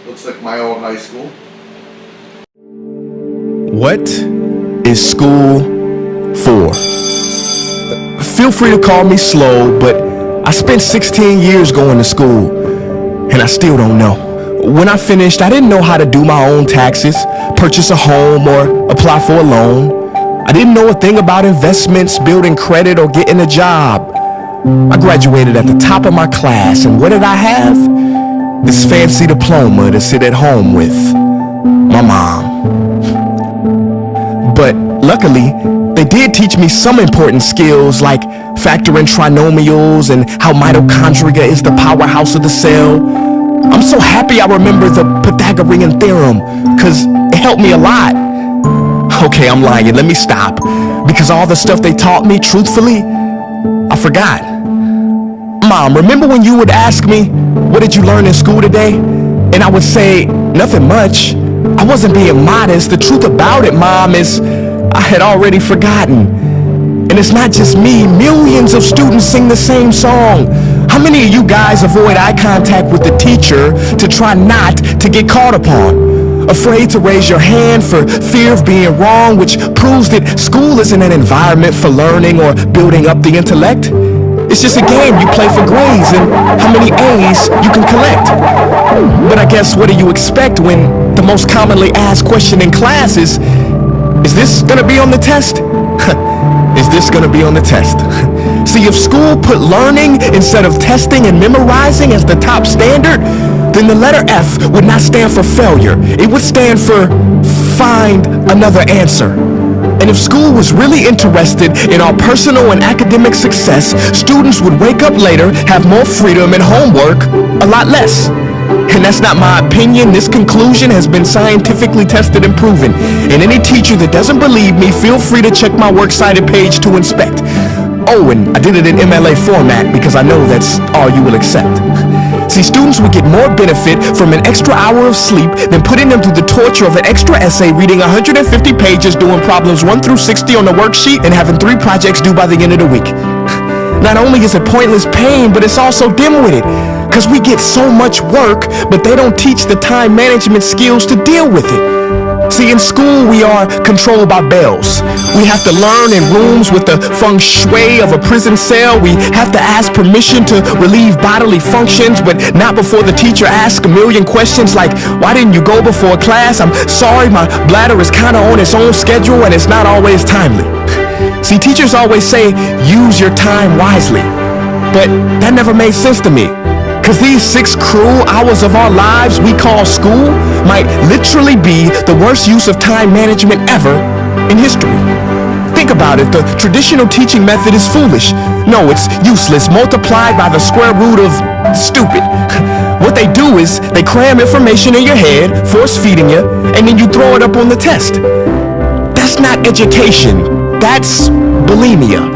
Looks like my old high school. What is school for? Feel free to call me slow, but I spent 16 years going to school, and I still don't know. When I finished, I didn't know how to do my own taxes, purchase a home, or apply for a loan. I didn't know a thing about investments, building credit, or getting a job. I graduated at the top of my class, and what did I have? This fancy diploma to sit at home with my mom. But luckily, they did teach me some important skills like factoring trinomials and how mitochondria is the powerhouse of the cell. I'm so happy I remember the Pythagorean theorem, because it helped me a lot. Okay, I'm lying. Let me stop. Because all the stuff they taught me, truthfully, I forgot. Mom, remember when you would ask me, what did you learn in school today? And I would say, nothing much. I wasn't being modest. The truth about it, Mom, is I had already forgotten. And it's not just me. Millions of students sing the same song. How many of you guys avoid eye contact with the teacher to try not to get caught upon? Afraid to raise your hand for fear of being wrong, which proves that school isn't an environment for learning or building up the intellect. It's just a game you play for grades and how many A's you can collect. But I guess what do you expect when the most commonly asked question in class is this gonna be on the test? Is this gonna be on the test? See, if school put learning instead of testing and memorizing as the top standard, then the letter F would not stand for failure. It would stand for find another answer. And if school was really interested in our personal and academic success, students would wake up later, have more freedom, and homework a lot less. And that's not my opinion. This conclusion has been scientifically tested and proven. And any teacher that doesn't believe me, feel free to check my works cited page to inspect. Oh, and I did it in MLA format because I know that's all you will accept. See, students would get more benefit from an extra hour of sleep than putting them through the torture of an extra essay, reading 150 pages, doing problems 1 through 60 on the worksheet, and having 3 projects due by the end of the week. Not only is it pointless pain, but it's also dim-witted, because we get so much work, but they don't teach the time management skills to deal with it. See, in school, we are controlled by bells. We have to learn in rooms with the feng shui of a prison cell. We have to ask permission to relieve bodily functions, but not before the teacher asks a million questions like, why didn't you go before class? I'm sorry, my bladder is kind of on its own schedule and it's not always timely. See, teachers always say, use your time wisely. But that never made sense to me. Because these 6 cruel hours of our lives we call school might literally be the worst use of time management ever in history. Think about it. The traditional teaching method is foolish. No, it's useless, multiplied by the square root of stupid. What they do is they cram information in your head, force feeding you, and then you throw it up on the test. That's not education. That's bulimia.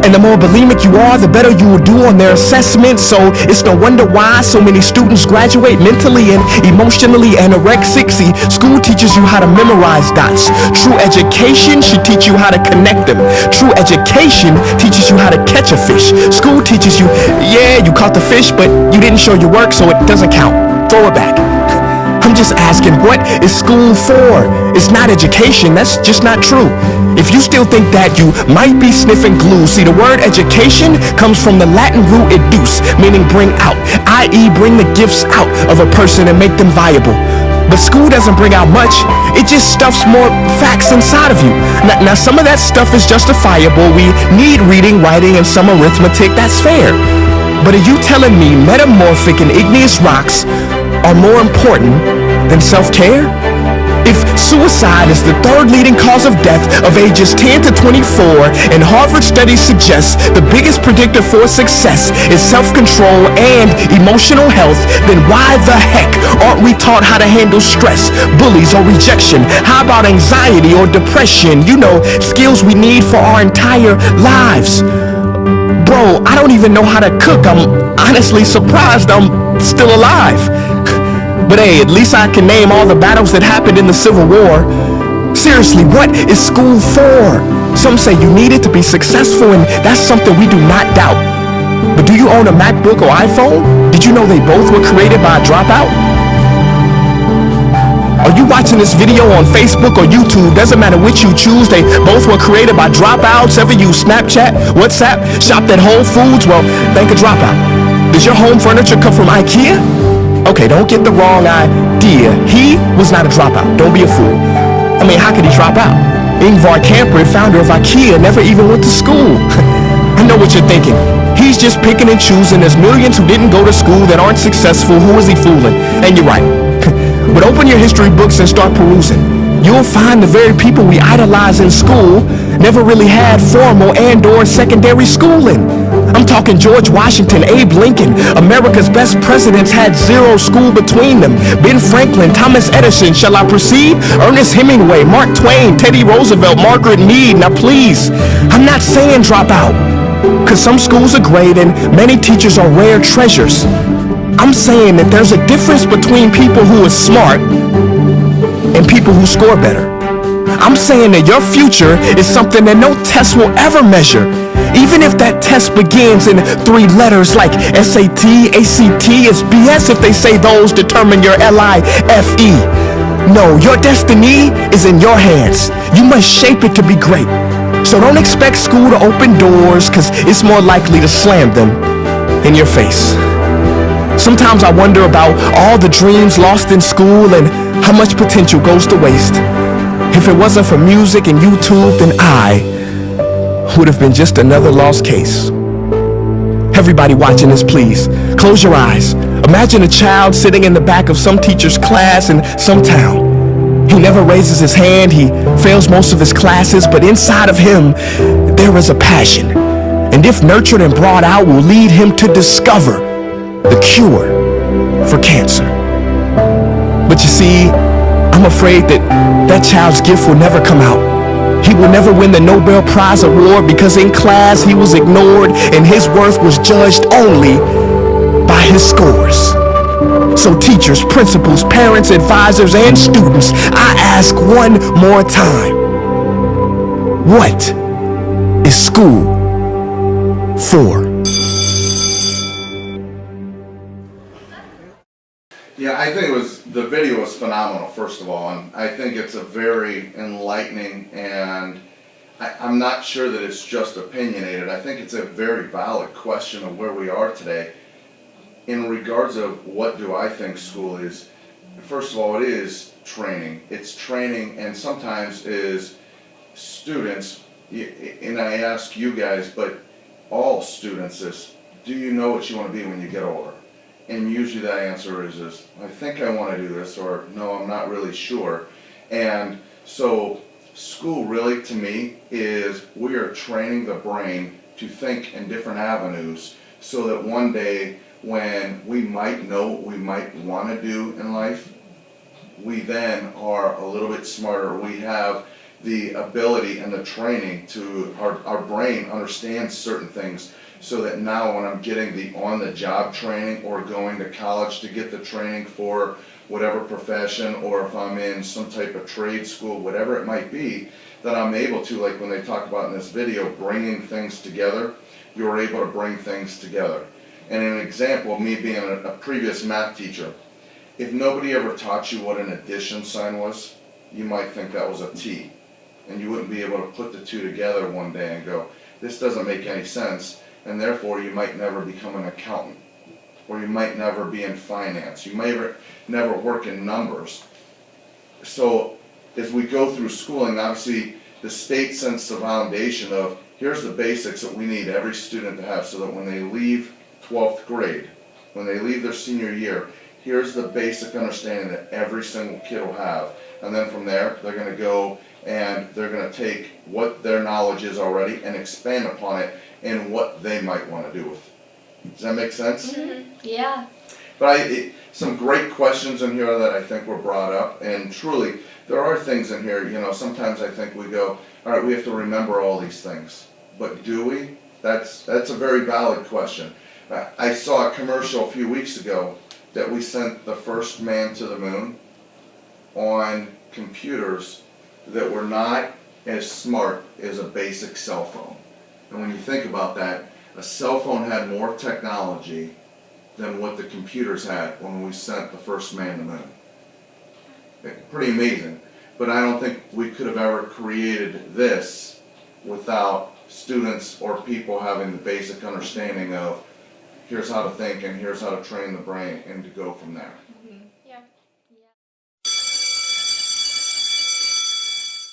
And the more bulimic you are, the better you will do on their assessments. So it's no wonder why so many students graduate mentally and emotionally anorexic. See, school teaches you how to memorize dots. True education should teach you how to connect them. True education teaches you how to catch a fish. School teaches you, yeah, you caught the fish, but you didn't show your work, so it doesn't count. Throw it back. I'm just asking, what is school for? It's not education. That's just not true. If you still think that, you might be sniffing glue. See, the word education comes from the Latin root educe, meaning bring out, i.e. bring the gifts out of a person and make them viable. But school doesn't bring out much. It just stuffs more facts inside of you. Now some of that stuff is justifiable. We need reading, writing, and some arithmetic. That's fair. But are you telling me metamorphic and igneous rocks are more important than self-care? If suicide is the 3rd leading cause of death of ages 10 to 24, and Harvard studies suggest the biggest predictor for success is self-control and emotional health, then why the heck aren't we taught how to handle stress, bullies, or rejection? How about anxiety or depression? You know, skills we need for our entire lives. Bro, I don't even know how to cook. I'm honestly surprised I'm still alive. But hey, at least I can name all the battles that happened in the Civil War. Seriously, what is school for? Some say you need it to be successful, and that's something we do not doubt. But do you own a MacBook or iPhone? Did you know they both were created by a dropout? Are you watching this video on Facebook or YouTube? Doesn't matter which you choose. They both were created by dropouts. Ever use Snapchat, WhatsApp, shopped at Whole Foods? Well, thank a dropout. Does your home furniture come from IKEA? Okay, don't get the wrong idea. He was not a dropout. Don't be a fool. I mean, how could he drop out? Ingvar Kamprad, founder of IKEA, never even went to school. I know what you're thinking. He's just picking and choosing. There's millions who didn't go to school that aren't successful. Who is he fooling? And you're right. But open your history books and start perusing. You'll find the very people we idolize in school never really had formal and/or secondary schooling. I'm talking George Washington, Abe Lincoln. America's best presidents had zero school between them. Ben Franklin, Thomas Edison, shall I proceed? Ernest Hemingway, Mark Twain, Teddy Roosevelt, Margaret Mead. Now please, I'm not saying drop out, because some schools are great and many teachers are rare treasures. I'm saying that there's a difference between people who are smart and people who score better. I'm saying that your future is something that no test will ever measure. Even if that test begins in 3 letters like SAT, ACT, it's BS if they say those determine your LIFE. No, your destiny is in your hands. You must shape it to be great. So don't expect school to open doors, because it's more likely to slam them in your face. Sometimes I wonder about all the dreams lost in school and how much potential goes to waste. If it wasn't for music and YouTube, then I would have been just another lost case. Everybody watching this, please, close your eyes. Imagine a child sitting in the back of some teacher's class in some town. He never raises his hand, he fails most of his classes, but inside of him, there is a passion. And if nurtured and brought out, will lead him to discover the cure for cancer. But you see, I'm afraid that that child's gift will never come out. He will never win the Nobel Prize award because in class he was ignored and his worth was judged only by his scores. So teachers, principals, parents, advisors, and students, I ask one more time, what is school for? Yeah, I think the video was phenomenal, first of all, and I think it's a very enlightening, and I'm not sure that it's just opinionated. I think it's a very valid question of where we are today. In regards of what do I think school is, first of all, it is training. It's training, and sometimes is students, and I ask you guys, but all students is, do you know what you want to be when you get older? And usually that answer is I think I want to do this, or no, I'm not really sure. And so school really to me is we are training the brain to think in different avenues so that one day when we might know what we might want to do in life, we then are a little bit smarter. We have the ability and the training to, our brain understands certain things, so that now when I'm getting the on-the-job training or going to college to get the training for whatever profession, or if I'm in some type of trade school, whatever it might be, that I'm able to, like when they talk about in this video, bringing things together, you're able to bring things together. And an example of me being a previous math teacher, if nobody ever taught you what an addition sign was, you might think that was a T. And you wouldn't be able to put the two together one day and go, this doesn't make any sense. And therefore you might never become an accountant, or you might never be in finance, you may never work in numbers. So as we go through schooling, obviously the state sets the foundation of here's the basics that we need every student to have, so that when they leave 12th grade, when they leave their senior year, here's the basic understanding that every single kid will have. And then from there they're going to go and they're going to take what their knowledge is already and expand upon it and what they might want to do with it. Does that make sense? Mm-hmm. Yeah. But some great questions in here that I think were brought up, and truly, there are things in here, you know, sometimes I think we go, all right, we have to remember all these things. But do we? That's a very valid question. I saw a commercial a few weeks ago that we sent the first man to the moon on computers that were not as smart as a basic cell phone. And when you think about that, a cell phone had more technology than what the computers had when we sent the first man to the moon. pretty amazing. But I don't think we could have ever created this without students or people having the basic understanding of here's how to think and here's how to train the brain and to go from there.